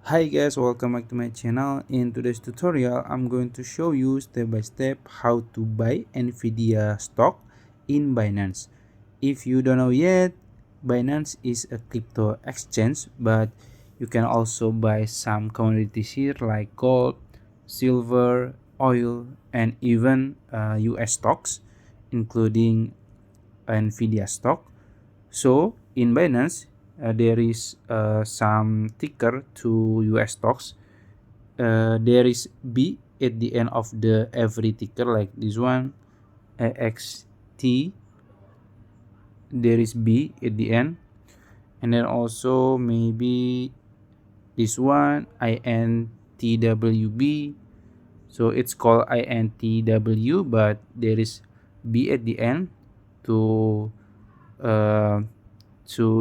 Hi guys, welcome back to my channel. In today's tutorial, I'm going to show you step by step how to buy NVIDIA stock in Binance. If you don't know yet, Binance is a crypto exchange, but you can also buy some commodities here like gold, silver, oil, and even US stocks, including NVIDIA stock. So in Binance, there is some ticker to US stocks. There is B at the end of the every ticker, like this one, AXT. There is B at the end, and then also maybe this one INTWB. So it's called INTW, but there is B at the end to uh,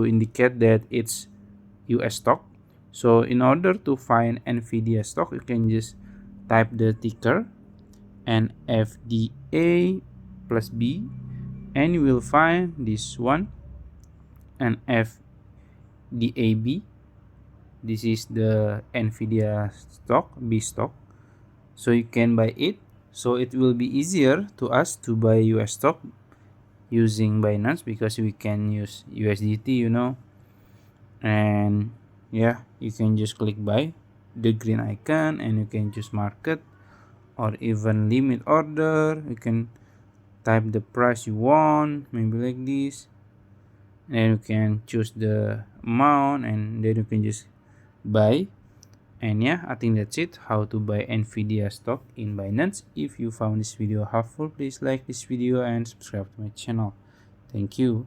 indicate that it's US stock. So in order to find NVIDIA stock, you can just type the ticker NVDA plus B, and you will find this one NVDAB. This is the NVIDIA stock, B stock. So you can buy it. So it will be easier to us to buy US stock using Binance because we can use USDT. And yeah, you can just click buy the green icon and you can choose market or even limit order. You can type the price you want, maybe like this, and you can choose the amount and then you can just buy. And yeah, I think that's it, how to buy NVIDIA stock in Binance. If you found this video helpful, please like this video and subscribe to my channel. Thank you.